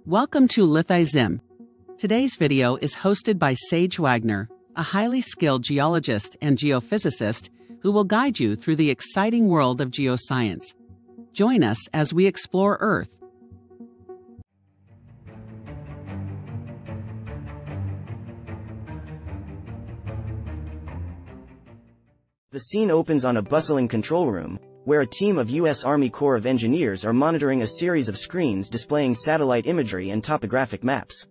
Welcome to Lithi-Zim. Today's video is hosted by Sage Wagner, a highly skilled geologist and geophysicist who will guide you through the exciting world of geoscience. Join us as we explore Earth. The scene opens on a bustling control room, where a team of U.S. Army Corps of Engineers are monitoring a series of screens displaying satellite imagery and topographic maps.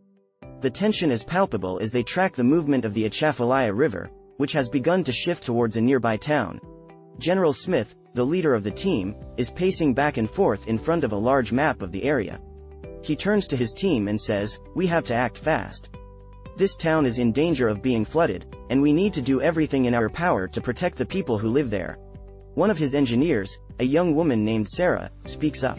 The tension is palpable as they track the movement of the Atchafalaya River, which has begun to shift towards a nearby town. General Smith, the leader of the team, is pacing back and forth in front of a large map of the area. He turns to his team and says, "We have to act fast. This town is in danger of being flooded, and we need to do everything in our power to protect the people who live there." One of his engineers, a young woman named Sarah, speaks up.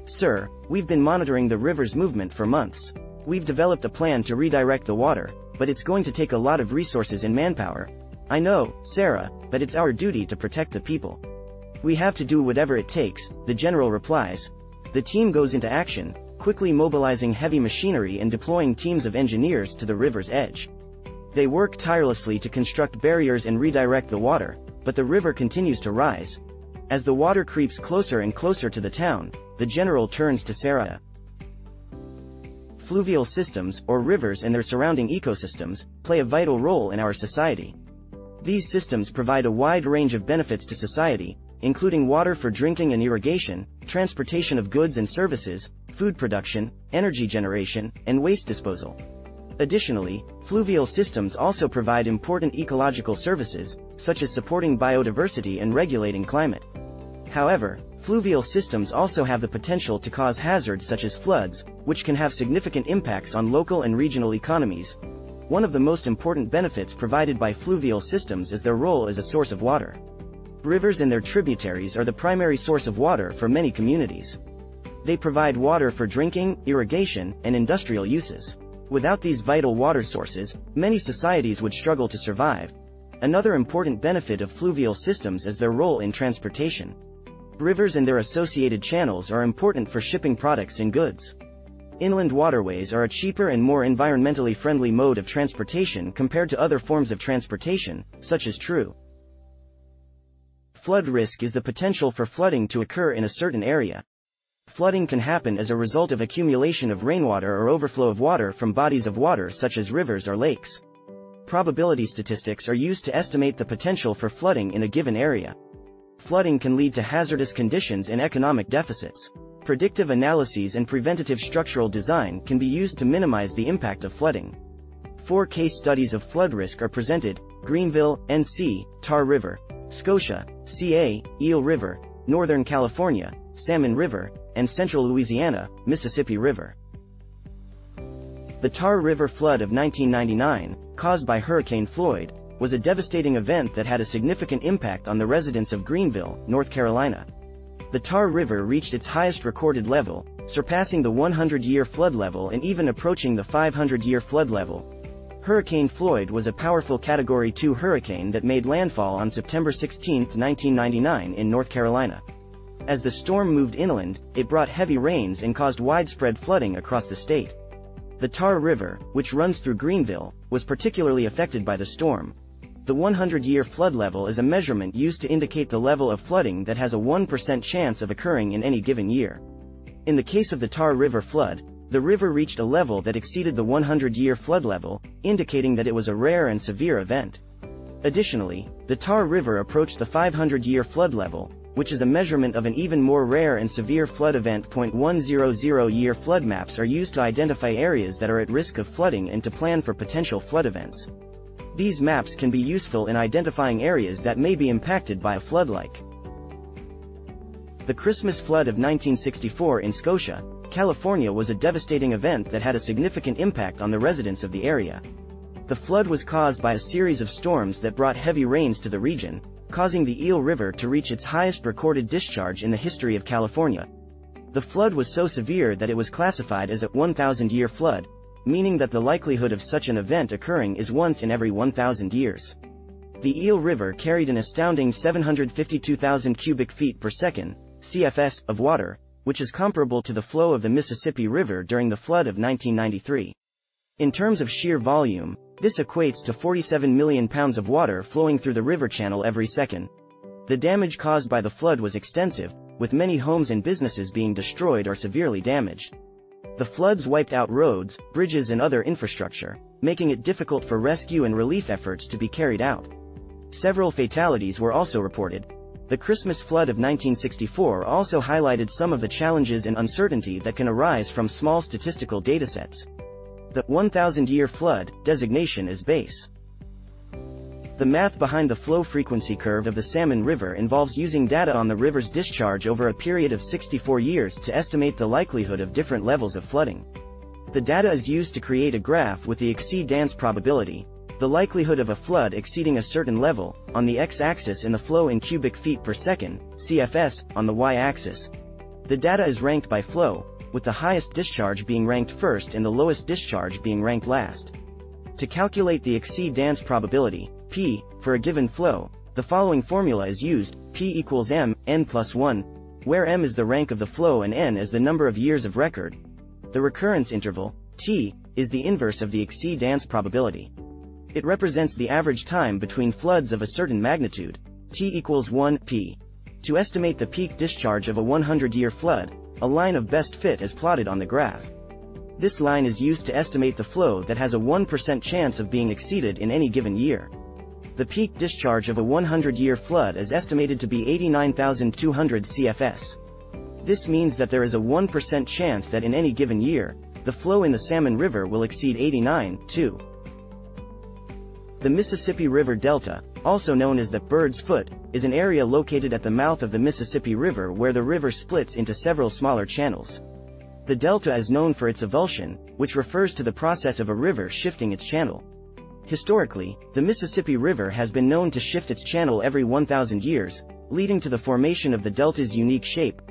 "Sir, we've been monitoring the river's movement for months. We've developed a plan to redirect the water, but it's going to take a lot of resources and manpower." "I know, Sarah, but it's our duty to protect the people. We have to do whatever it takes," the general replies. The team goes into action, quickly mobilizing heavy machinery and deploying teams of engineers to the river's edge. They work tirelessly to construct barriers and redirect the water, but the river continues to rise. As the water creeps closer and closer to the town, the general turns to Sarah. Fluvial systems, or rivers and their surrounding ecosystems, play a vital role in our society. These systems provide a wide range of benefits to society, including water for drinking and irrigation, transportation of goods and services, food production, energy generation, and waste disposal. Additionally, fluvial systems also provide important ecological services, such as supporting biodiversity and regulating climate. However, fluvial systems also have the potential to cause hazards such as floods, which can have significant impacts on local and regional economies. One of the most important benefits provided by fluvial systems is their role as a source of water. Rivers and their tributaries are the primary source of water for many communities. They provide water for drinking, irrigation, and industrial uses. Without these vital water sources, many societies would struggle to survive. Another important benefit of fluvial systems is their role in transportation. Rivers and their associated channels are important for shipping products and goods. Inland waterways are a cheaper and more environmentally friendly mode of transportation compared to other forms of transportation, such as true. Flood risk is the potential for flooding to occur in a certain area. Flooding can happen as a result of accumulation of rainwater or overflow of water from bodies of water such as rivers or lakes. Probability statistics are used to estimate the potential for flooding in a given area. Flooding can lead to hazardous conditions and economic deficits. Predictive analyses and preventative structural design can be used to minimize the impact of flooding. 4 case studies of flood risk are presented: Greenville, NC, Tar River; Scotia, CA, Eel River; Northern California, Salmon River; and Central Louisiana, Mississippi River. The Tar River flood of 1999, caused by Hurricane Floyd, was a devastating event that had a significant impact on the residents of Greenville, North Carolina. The Tar River reached its highest recorded level, surpassing the 100-year flood level and even approaching the 500-year flood level. Hurricane Floyd was a powerful Category 2 hurricane that made landfall on September 16, 1999 in North Carolina. As the storm moved inland, it brought heavy rains and caused widespread flooding across the state. The Tar River, which runs through Greenville, was particularly affected by the storm. The 100-year flood level is a measurement used to indicate the level of flooding that has a 1% chance of occurring in any given year. In the case of the Tar River flood, the river reached a level that exceeded the 100-year flood level, indicating that it was a rare and severe event. Additionally, the Tar River approached the 500-year flood level, which is a measurement of an even more rare and severe flood event. 100-year flood maps are used to identify areas that are at risk of flooding and to plan for potential flood events. These maps can be useful in identifying areas that may be impacted by a flood like the Christmas flood of 1964 in Scotia, California was a devastating event that had a significant impact on the residents of the area. The flood was caused by a series of storms that brought heavy rains to the region, causing the Eel River to reach its highest recorded discharge in the history of California. The flood was so severe that it was classified as a 1,000-year flood, meaning that the likelihood of such an event occurring is once in every 1,000 years. The Eel River carried an astounding 752,000 cubic feet per second, CFS, of water, which is comparable to the flow of the Mississippi River during the flood of 1993. In terms of sheer volume, this equates to 47 million pounds of water flowing through the river channel every second. The damage caused by the flood was extensive, with many homes and businesses being destroyed or severely damaged. The floods wiped out roads, bridges and other infrastructure, making it difficult for rescue and relief efforts to be carried out. Several fatalities were also reported. The Christmas flood of 1964 also highlighted some of the challenges and uncertainty that can arise from small statistical datasets. The 1,000-year flood designation is base. The math behind the flow frequency curve of the Salmon River involves using data on the river's discharge over a period of 64 years to estimate the likelihood of different levels of flooding. The data is used to create a graph with the exceedance probability, the likelihood of a flood exceeding a certain level, on the x-axis and the flow in cubic feet per second, CFS, on the y-axis. The data is ranked by flow, with the highest discharge being ranked first and the lowest discharge being ranked last. To calculate the exceedance probability, P, for a given flow, the following formula is used: P equals M, N plus 1, where M is the rank of the flow and N is the number of years of record. The recurrence interval, T, is the inverse of the exceedance probability. It represents the average time between floods of a certain magnitude, T equals 1, P. To estimate the peak discharge of a 100-year flood, a line of best fit is plotted on the graph. This line is used to estimate the flow that has a 1% chance of being exceeded in any given year. The peak discharge of a 100-year flood is estimated to be 89,200 CFS. This means that there is a 1% chance that in any given year, the flow in the Salmon River will exceed 89.2. The Mississippi River Delta, also known as the Bird's Foot, is an area located at the mouth of the Mississippi River where the river splits into several smaller channels. The delta is known for its avulsion, which refers to the process of a river shifting its channel. Historically, the Mississippi River has been known to shift its channel every 1,000 years, leading to the formation of the delta's unique shape.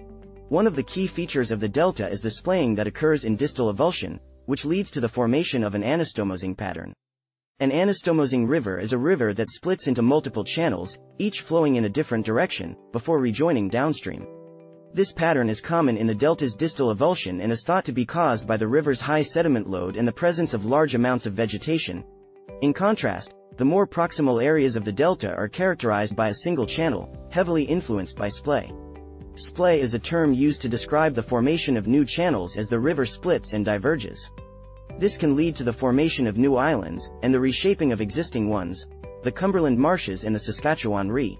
One of the key features of the delta is the splaying that occurs in distal avulsion, which leads to the formation of an anastomosing pattern. An anastomosing river is a river that splits into multiple channels, each flowing in a different direction, before rejoining downstream. This pattern is common in the delta's distal avulsion and is thought to be caused by the river's high sediment load and the presence of large amounts of vegetation. In contrast, the more proximal areas of the delta are characterized by a single channel, heavily influenced by splay. Splay is a term used to describe the formation of new channels as the river splits and diverges. This can lead to the formation of new islands, and the reshaping of existing ones, the Cumberland Marshes and the Saskatchewan Ree.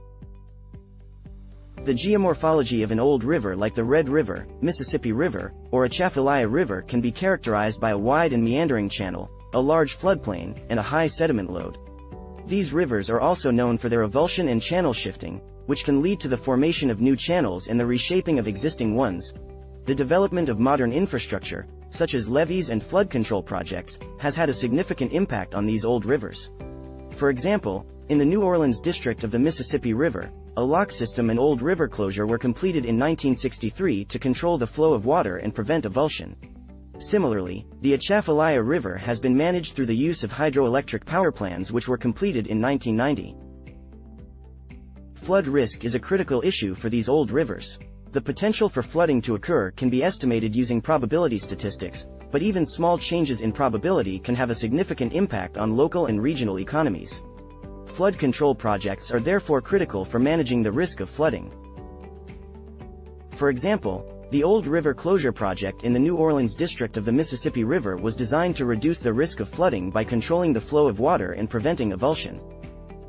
The geomorphology of an old river like the Red River, Mississippi River, or Atchafalaya River can be characterized by a wide and meandering channel, a large floodplain, and a high sediment load. These rivers are also known for their avulsion and channel shifting, which can lead to the formation of new channels and the reshaping of existing ones. The development of modern infrastructure, such as levees and flood control projects, has had a significant impact on these old rivers. For example, in the New Orleans district of the Mississippi River, a lock system and old river closure were completed in 1963 to control the flow of water and prevent avulsion. Similarly, the Atchafalaya River has been managed through the use of hydroelectric power plants which were completed in 1990. Flood risk is a critical issue for these old rivers. The potential for flooding to occur can be estimated using probability statistics, but even small changes in probability can have a significant impact on local and regional economies. Flood control projects are therefore critical for managing the risk of flooding. For example, the Old River Closure Project in the New Orleans district of the Mississippi River was designed to reduce the risk of flooding by controlling the flow of water and preventing avulsion.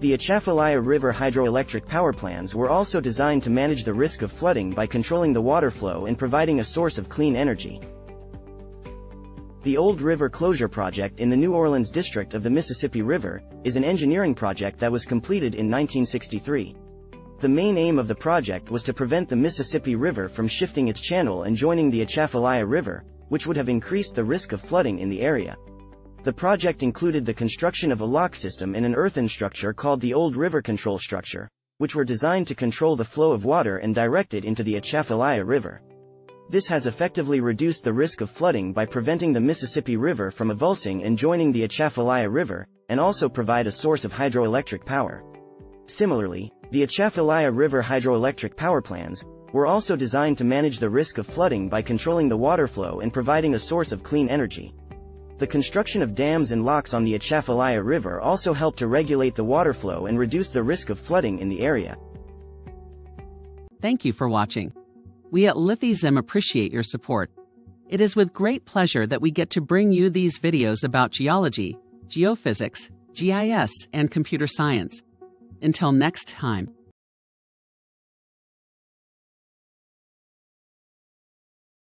The Atchafalaya River hydroelectric power plants were also designed to manage the risk of flooding by controlling the water flow and providing a source of clean energy. The Old River Closure Project in the New Orleans district of the Mississippi River is an engineering project that was completed in 1963. The main aim of the project was to prevent the Mississippi River from shifting its channel and joining the Atchafalaya River, which would have increased the risk of flooding in the area. The project included the construction of a lock system and an earthen structure called the Old River Control Structure, which were designed to control the flow of water and direct it into the Atchafalaya River. This has effectively reduced the risk of flooding by preventing the Mississippi River from avulsing and joining the Atchafalaya River, and also provide a source of hydroelectric power. Similarly, the Atchafalaya River hydroelectric power plants, were also designed to manage the risk of flooding by controlling the water flow and providing a source of clean energy. The construction of dams and locks on the Atchafalaya River also helped to regulate the water flow and reduce the risk of flooding in the area. Thank you for watching. We at Lithi-Zim appreciate your support. It is with great pleasure that we get to bring you these videos about geology, geophysics, GIS, and computer science. Until next time.